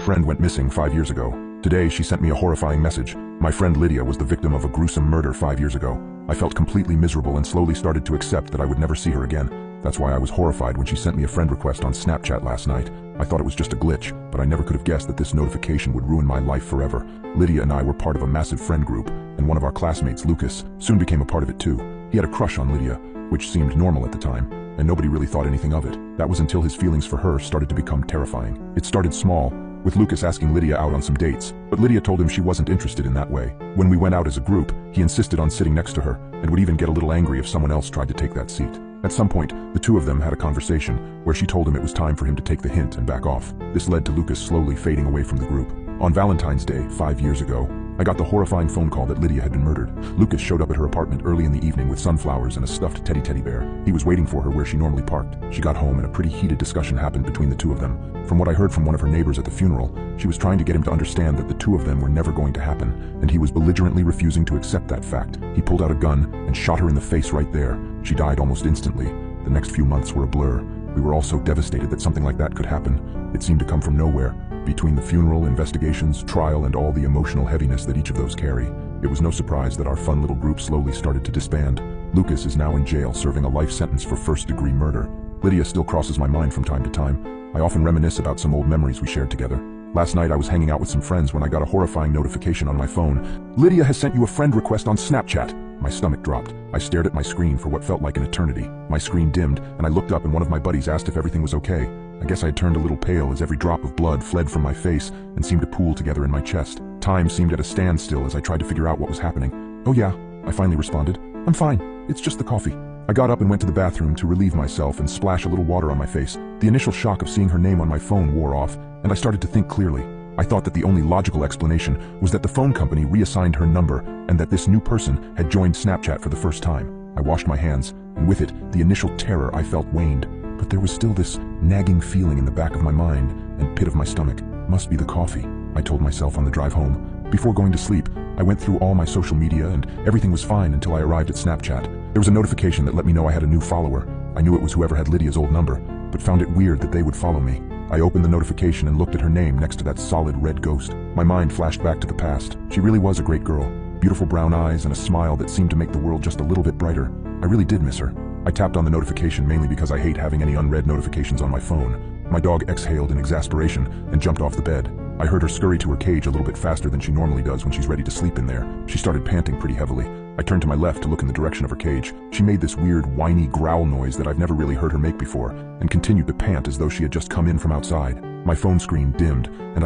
friend went missing 5 years ago. Today, she sent me a horrifying message. My friend Lydia was the victim of a gruesome murder 5 years ago. I felt completely miserable and slowly started to accept that I would never see her again. That's why I was horrified when she sent me a friend request on Snapchat last night. I thought it was just a glitch, but I never could have guessed that this notification would ruin my life forever. Lydia and I were part of a massive friend group, and one of our classmates, Lucas, soon became a part of it too. He had a crush on Lydia, which seemed normal at the time, and nobody really thought anything of it. That was until his feelings for her started to become terrifying. It started small, with Lucas asking Lydia out on some dates, but Lydia told him she wasn't interested in that way. When we went out as a group, he insisted on sitting next to her, and would even get a little angry if someone else tried to take that seat. At some point, the two of them had a conversation, where she told him it was time for him to take the hint and back off. This led to Lucas slowly fading away from the group. On Valentine's Day, 5 years ago, I got the horrifying phone call that Lydia had been murdered. Lucas showed up at her apartment early in the evening with sunflowers and a stuffed teddy bear. He was waiting for her where she normally parked. She got home and a pretty heated discussion happened between the two of them. From what I heard from one of her neighbors at the funeral, she was trying to get him to understand that the two of them were never going to happen, and he was belligerently refusing to accept that fact. He pulled out a gun and shot her in the face right there. She died almost instantly. The next few months were a blur. We were all so devastated that something like that could happen. It seemed to come from nowhere. Between the funeral, investigations, trial, and all the emotional heaviness that each of those carry, it was no surprise that our fun little group slowly started to disband. Lucas is now in jail serving a life sentence for first-degree murder. Lydia still crosses my mind from time to time. I often reminisce about some old memories we shared together. Last night I was hanging out with some friends when I got a horrifying notification on my phone. "Lydia has sent you a friend request on Snapchat." My stomach dropped. I stared at my screen for what felt like an eternity. My screen dimmed, and I looked up and one of my buddies asked if everything was okay. I guess I had turned a little pale as every drop of blood fled from my face and seemed to pool together in my chest. Time seemed at a standstill as I tried to figure out what was happening. "Oh yeah," I finally responded. "I'm fine. It's just the coffee." I got up and went to the bathroom to relieve myself and splash a little water on my face. The initial shock of seeing her name on my phone wore off, and I started to think clearly. I thought that the only logical explanation was that the phone company reassigned her number and that this new person had joined Snapchat for the first time. I washed my hands, and with it, the initial terror I felt waned. But there was still this nagging feeling in the back of my mind and pit of my stomach. Must be the coffee, I told myself on the drive home. Before going to sleep, I went through all my social media and everything was fine until I arrived at Snapchat. There was a notification that let me know I had a new follower. I knew it was whoever had Lydia's old number, but found it weird that they would follow me. I opened the notification and looked at her name next to that solid red ghost. My mind flashed back to the past. She really was a great girl. Beautiful brown eyes and a smile that seemed to make the world just a little bit brighter. I really did miss her. I tapped on the notification mainly because I hate having any unread notifications on my phone. My dog exhaled in exasperation and jumped off the bed. I heard her scurry to her cage a little bit faster than she normally does when she's ready to sleep in there. She started panting pretty heavily. I turned to my left to look in the direction of her cage. She made this weird, whiny growl noise that I've never really heard her make before, and continued to pant as though she had just come in from outside. My phone screen dimmed, and I